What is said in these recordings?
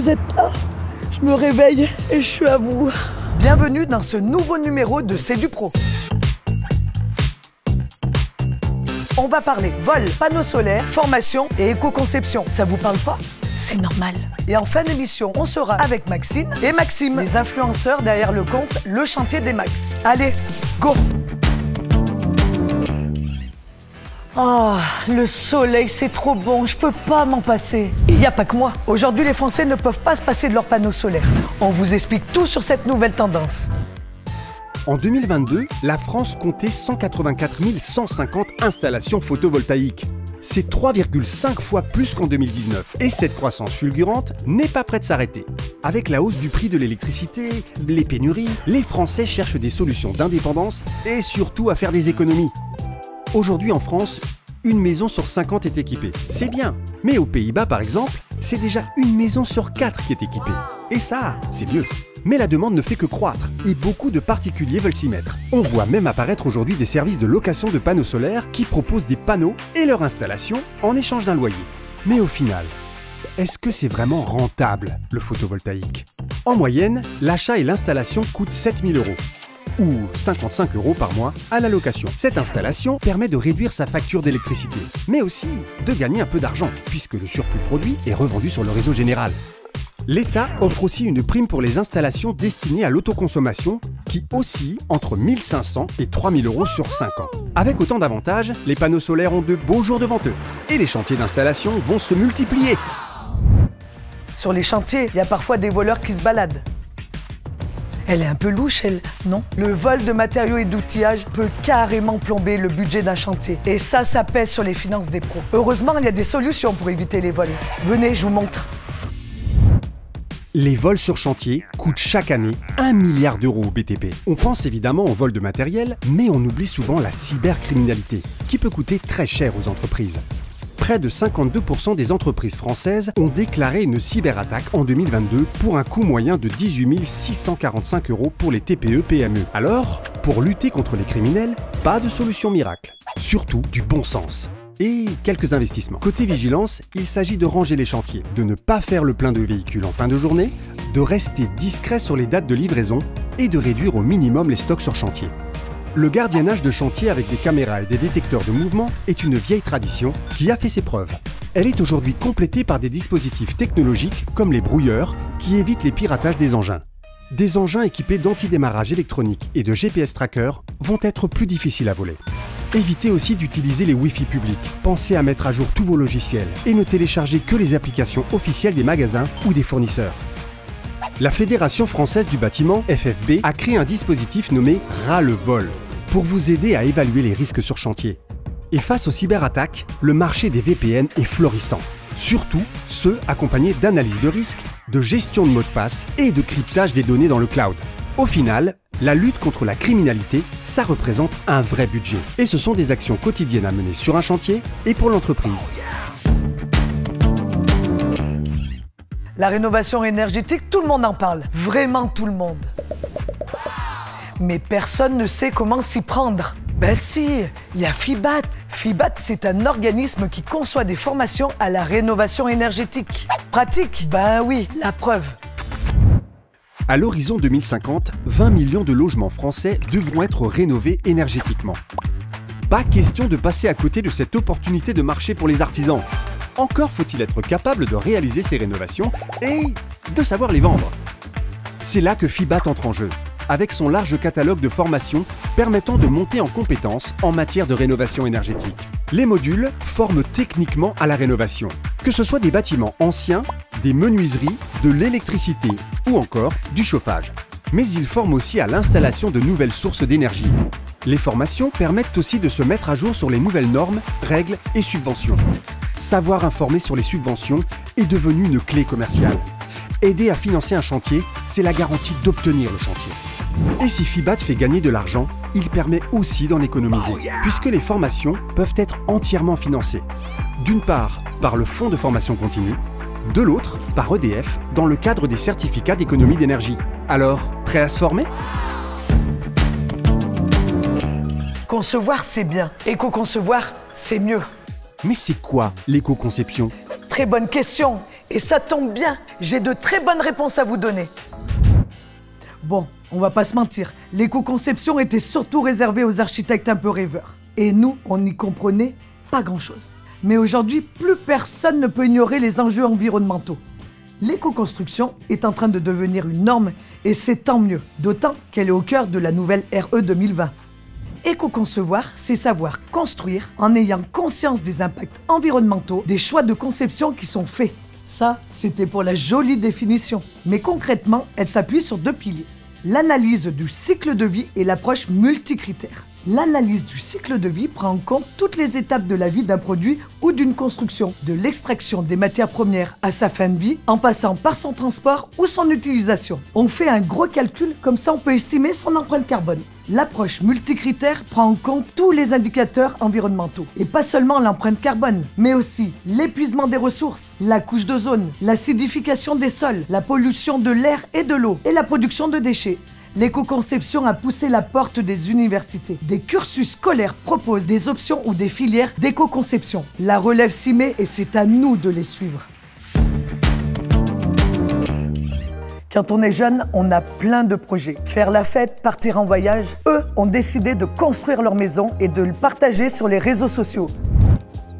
vous êtes là. Je me réveille et je suis à vous. Bienvenue dans ce nouveau numéro de C'est du Pro. On va parler vol, panneaux solaires, formation et éco-conception. Ça vous parle pas? C'est normal. Et en fin d'émission, on sera avec Maxine et Maxime, les influenceurs derrière le compte Le Chantier des Max. Allez, go! Oh, le soleil, c'est trop bon, je peux pas m'en passer. Et il n'y a pas que moi. Aujourd'hui, les Français ne peuvent pas se passer de leurs panneaux solaires. On vous explique tout sur cette nouvelle tendance. En 2022, la France comptait 184 150 installations photovoltaïques. C'est 3,5 fois plus qu'en 2019. Et cette croissance fulgurante n'est pas près de s'arrêter. Avec la hausse du prix de l'électricité, les pénuries, les Français cherchent des solutions d'indépendance et surtout à faire des économies. Aujourd'hui en France, une maison sur 50 est équipée. C'est bien. Mais aux Pays-Bas par exemple, c'est déjà une maison sur 4 qui est équipée. Et ça, c'est mieux. Mais la demande ne fait que croître et beaucoup de particuliers veulent s'y mettre. On voit même apparaître aujourd'hui des services de location de panneaux solaires qui proposent des panneaux et leur installation en échange d'un loyer. Mais au final, est-ce que c'est vraiment rentable, le photovoltaïque? En moyenne, l'achat et l'installation coûtent 7 000 € ou 55 € par mois à la location. Cette installation permet de réduire sa facture d'électricité, mais aussi de gagner un peu d'argent, puisque le surplus produit est revendu sur le réseau général. L'État offre aussi une prime pour les installations destinées à l'autoconsommation qui oscille entre 1 500 et 3 000 € sur 5 ans. Avec autant d'avantages, les panneaux solaires ont de beaux jours devant eux et les chantiers d'installation vont se multiplier. Sur les chantiers, il y a parfois des voleurs qui se baladent. Elle est un peu louche, elle, non? Le vol de matériaux et d'outillage peut carrément plomber le budget d'un chantier. Et ça pèse sur les finances des pros. Heureusement, il y a des solutions pour éviter les vols. Venez, je vous montre. Les vols sur chantier coûtent chaque année 1 milliard d'euros au BTP. On pense évidemment au vol de matériel, mais on oublie souvent la cybercriminalité, qui peut coûter très cher aux entreprises. Près de 52% des entreprises françaises ont déclaré une cyberattaque en 2022 pour un coût moyen de 18 645 € pour les TPE-PME. Alors, pour lutter contre les criminels, pas de solution miracle. Surtout du bon sens. Et quelques investissements. Côté vigilance, il s'agit de ranger les chantiers, de ne pas faire le plein de véhicules en fin de journée, de rester discret sur les dates de livraison et de réduire au minimum les stocks sur chantier. Le gardiennage de chantier avec des caméras et des détecteurs de mouvement est une vieille tradition qui a fait ses preuves. Elle est aujourd'hui complétée par des dispositifs technologiques comme les brouilleurs qui évitent les piratages des engins. Des engins équipés d'antidémarrage électronique et de GPS tracker vont être plus difficiles à voler. Évitez aussi d'utiliser les Wi-Fi publics. Pensez à mettre à jour tous vos logiciels et ne téléchargez que les applications officielles des magasins ou des fournisseurs. La Fédération française du bâtiment, FFB, a créé un dispositif nommé Ras-le-Vol pour vous aider à évaluer les risques sur chantier. Et face aux cyberattaques, le marché des VPN est florissant. Surtout ceux accompagnés d'analyse de risque, de gestion de mots de passe et de cryptage des données dans le cloud. Au final, la lutte contre la criminalité, ça représente un vrai budget. Et ce sont des actions quotidiennes à mener sur un chantier et pour l'entreprise. La rénovation énergétique, tout le monde en parle. Vraiment tout le monde. Mais personne ne sait comment s'y prendre. Ben si, il y a FIBAT. FIBAT, c'est un organisme qui conçoit des formations à la rénovation énergétique. Pratique? Ben oui, la preuve. À l'horizon 2050, 20 millions de logements français devront être rénovés énergétiquement. Pas question de passer à côté de cette opportunité de marché pour les artisans. Encore faut-il être capable de réaliser ces rénovations et de savoir les vendre. C'est là que FIBAT entre en jeu, avec son large catalogue de formations permettant de monter en compétences en matière de rénovation énergétique. Les modules forment techniquement à la rénovation, que ce soit des bâtiments anciens, des menuiseries, de l'électricité ou encore du chauffage. Mais ils forment aussi à l'installation de nouvelles sources d'énergie. Les formations permettent aussi de se mettre à jour sur les nouvelles normes, règles et subventions. Savoir informer sur les subventions est devenu une clé commerciale. Aider à financer un chantier, c'est la garantie d'obtenir le chantier. Et si FIBAT fait gagner de l'argent, il permet aussi d'en économiser, puisque les formations peuvent être entièrement financées. D'une part, par le fonds de formation continue, de l'autre, par EDF, dans le cadre des certificats d'économie d'énergie. Alors, prêt à se former? Concevoir, c'est bien. Éco-concevoir, c'est mieux. Mais c'est quoi l'éco-conception? Très bonne question. Et ça tombe bien, j'ai de très bonnes réponses à vous donner. Bon, on va pas se mentir, l'éco-conception était surtout réservée aux architectes un peu rêveurs. Et nous, on n'y comprenait pas grand-chose. Mais aujourd'hui, plus personne ne peut ignorer les enjeux environnementaux. L'éco-construction est en train de devenir une norme et c'est tant mieux, d'autant qu'elle est au cœur de la nouvelle RE 2020. Éco-concevoir, c'est savoir construire en ayant conscience des impacts environnementaux, des choix de conception qui sont faits. Ça, c'était pour la jolie définition. Mais concrètement, elle s'appuie sur 2 piliers. L'analyse du cycle de vie et l'approche multicritère. L'analyse du cycle de vie prend en compte toutes les étapes de la vie d'un produit ou d'une construction, de l'extraction des matières premières à sa fin de vie, en passant par son transport ou son utilisation. On fait un gros calcul, comme ça on peut estimer son empreinte carbone. L'approche multicritère prend en compte tous les indicateurs environnementaux, et pas seulement l'empreinte carbone, mais aussi l'épuisement des ressources, la couche d'ozone, l'acidification des sols, la pollution de l'air et de l'eau, et la production de déchets. L'éco-conception a poussé la porte des universités. Des cursus scolaires proposent des options ou des filières d'éco-conception. La relève s'y met et c'est à nous de les suivre. Quand on est jeune, on a plein de projets. Faire la fête, partir en voyage. Eux ont décidé de construire leur maison et de le partager sur les réseaux sociaux.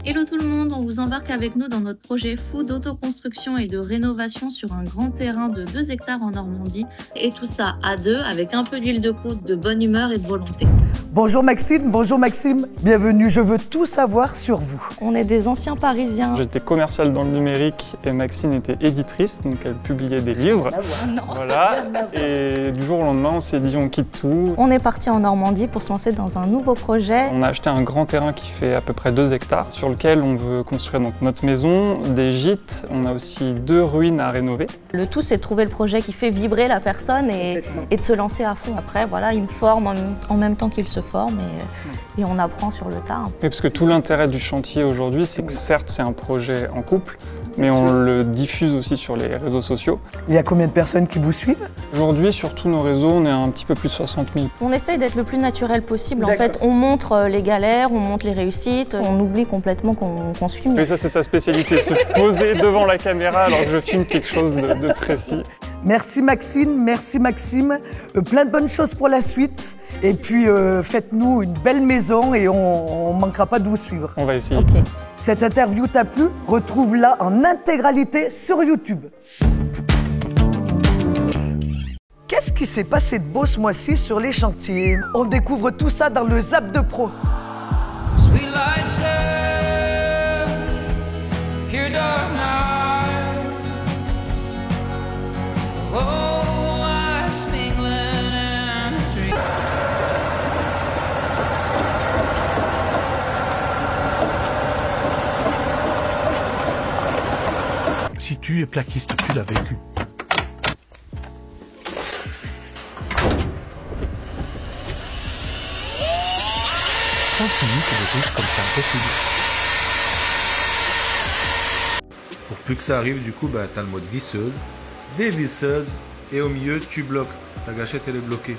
Hello tout le monde, on vous embarque avec nous dans notre projet fou d'autoconstruction et de rénovation sur un grand terrain de 2 hectares en Normandie. Et tout ça à 2, avec un peu d'huile de coude, de bonne humeur et de volonté. Bonjour Maxime, bienvenue, je veux tout savoir sur vous. On est des anciens Parisiens. J'étais commercial dans le numérique et Maxine était éditrice, donc elle publiait des livres. Voilà. Et du jour au lendemain, on s'est dit on quitte tout. On est parti en Normandie pour se lancer dans un nouveau projet. On a acheté un grand terrain qui fait à peu près 2 hectares, sur lequel on veut construire donc notre maison, des gîtes. On a aussi 2 ruines à rénover. Le tout, c'est de trouver le projet qui fait vibrer la personne et de se lancer à fond. Après, voilà, il me forme en même temps qu'il se forme et on apprend sur le tas. Oui, parce que tout l'intérêt du chantier aujourd'hui, c'est que certes, c'est un projet en couple, mais on le diffuse aussi sur les réseaux sociaux. Il y a combien de personnes qui vous suivent? Aujourd'hui, sur tous nos réseaux, on est à un petit peu plus de 60 000. On essaye d'être le plus naturel possible. En fait, on montre les galères, on montre les réussites, on oublie complètement qu'on se filme. Mais ça, c'est sa spécialité, se poser devant la caméra alors que je filme quelque chose de précis. Merci Maxime, plein de bonnes choses pour la suite. Et puis faites-nous une belle maison et on manquera pas de vous suivre. On va essayer. Okay. Cette interview t'a plu? Retrouve-la en intégralité sur YouTube. Qu'est-ce qui s'est passé de beau ce mois-ci sur les chantiers? On découvre tout ça dans le Zap de Pro. Si tu es plaquiste, tu l'as vécu. Continue, c'est des risques comme c'est impossible. Pour plus que ça arrive, du coup, bah, t'as le mode visseuse, dévisseuse, et au milieu, tu bloques. Ta gâchette, elle est bloquée.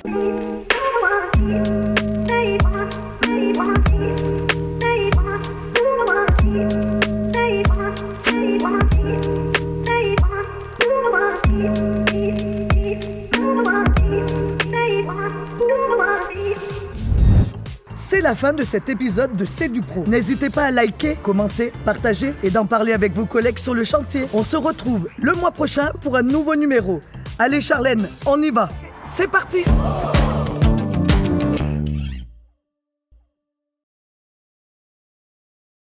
C'est la fin de cet épisode de C'est du Pro. N'hésitez pas à liker, commenter, partager et d'en parler avec vos collègues sur le chantier. On se retrouve le mois prochain pour un nouveau numéro. Allez Charlène, on y va. C'est parti!